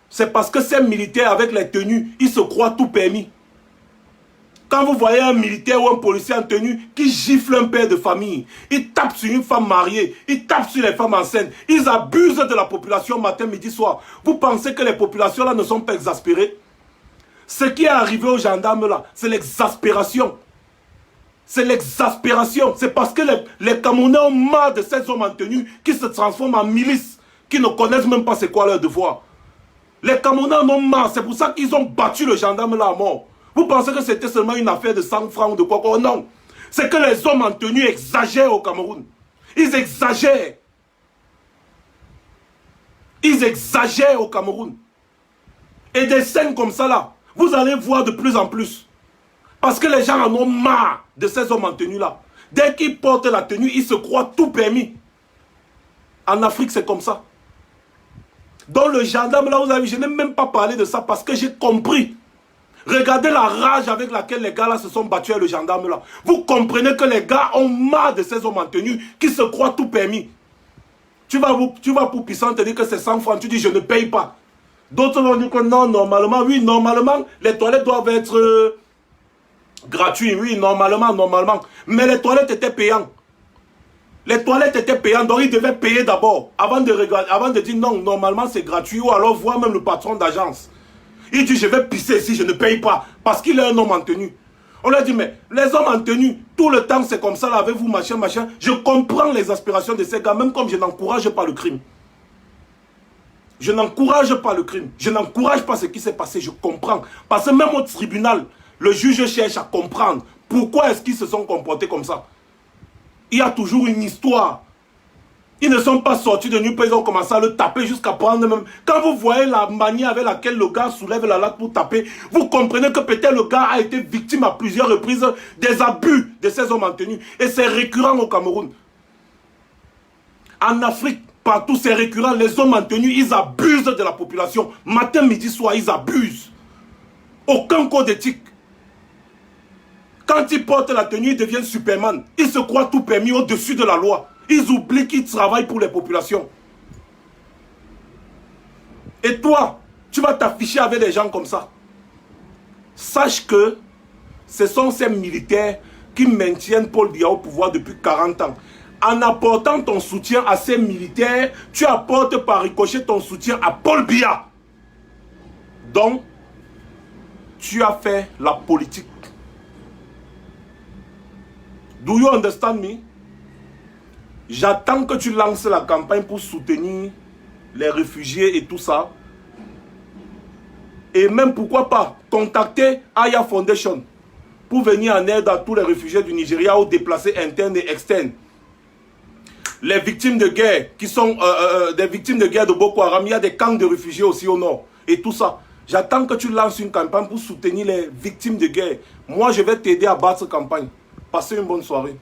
C'est parce que ces militaires avec les tenues, ils se croient tout permis. Quand vous voyez un militaire ou un policier en tenue qui gifle un père de famille, il tape sur une femme mariée, il tape sur les femmes enceintes, ils abusent de la population matin, midi, soir. Vous pensez que les populations là ne sont pas exaspérées? Ce qui est arrivé aux gendarmes là, c'est l'exaspération. C'est l'exaspération. C'est parce que les Camerounais ont marre de ces hommes en tenue qui se transforment en milices, qui ne connaissent même pas c'est quoi leur devoir. Les Camerounais en ont marre. C'est pour ça qu'ils ont battu le gendarme là à mort. Vous pensez que c'était seulement une affaire de 100 francs ou de quoi? Oh non. C'est que les hommes en tenue exagèrent au Cameroun. Ils exagèrent. Ils exagèrent au Cameroun. Et des scènes comme ça là, vous allez voir de plus en plus. Parce que les gens en ont marre de ces hommes en tenue là. Dès qu'ils portent la tenue, ils se croient tout permis. En Afrique, c'est comme ça. Donc le gendarme là, vous avez vu, je n'ai même pas parlé de ça parce que j'ai compris. Regardez la rage avec laquelle les gars là se sont battus avec le gendarme là. Vous comprenez que les gars ont marre de ces hommes en tenue qui se croient tout permis. Tu vas pour Puissant te dire que c'est 100 francs, tu dis je ne paye pas. D'autres vont dire que non, normalement, oui, normalement, les toilettes doivent être gratuites, oui, normalement. Mais les toilettes étaient payantes. Les toilettes étaient payantes, donc ils devaient payer d'abord, avant de dire non, normalement c'est gratuit, ou alors voir même le patron d'agence. Il dit je vais pisser ici, je ne paye pas, parce qu'il est un homme en tenue. On lui a dit mais les hommes en tenue, tout le temps c'est comme ça, là, avec vous, machin. Je comprends les aspirations de ces gars, même comme je n'encourage pas le crime. Je n'encourage pas le crime. Je n'encourage pas ce qui s'est passé, je comprends. Parce que même au tribunal, le juge cherche à comprendre pourquoi est-ce qu'ils se sont comportés comme ça. Il y a toujours une histoire. Ils ne sont pas sortis de nulle part, ils ont commencé à le taper jusqu'à prendre même. Quand vous voyez la manière avec laquelle le gars soulève la latte pour taper, vous comprenez que peut-être le gars a été victime à plusieurs reprises des abus de ces hommes en tenue. Et c'est récurrent au Cameroun. En Afrique, partout c'est récurrent. Les hommes en tenue, ils abusent de la population. Matin, midi, soir, ils abusent. Aucun code éthique. Quand ils portent la tenue, ils deviennent Superman. Ils se croient tout permis au-dessus de la loi. Ils oublient qu'ils travaillent pour les populations. Et toi, tu vas t'afficher avec des gens comme ça. Sache que ce sont ces militaires qui maintiennent Paul Biya au pouvoir depuis 40 ans. En apportant ton soutien à ces militaires, tu apportes par ricochet ton soutien à Paul Biya. Donc, tu as fait la politique. Do you understand me? J'attends que tu lances la campagne pour soutenir les réfugiés et tout ça. Et même, pourquoi pas, contacter Aya Foundation pour venir en aide à tous les réfugiés du Nigeria ou déplacés internes et externes. Les victimes de guerre, qui sont des victimes de guerre de Boko Haram, il y a des camps de réfugiés aussi au nord. Et tout ça. J'attends que tu lances une campagne pour soutenir les victimes de guerre. Moi, je vais t'aider à battre cette campagne. Passez une bonne soirée.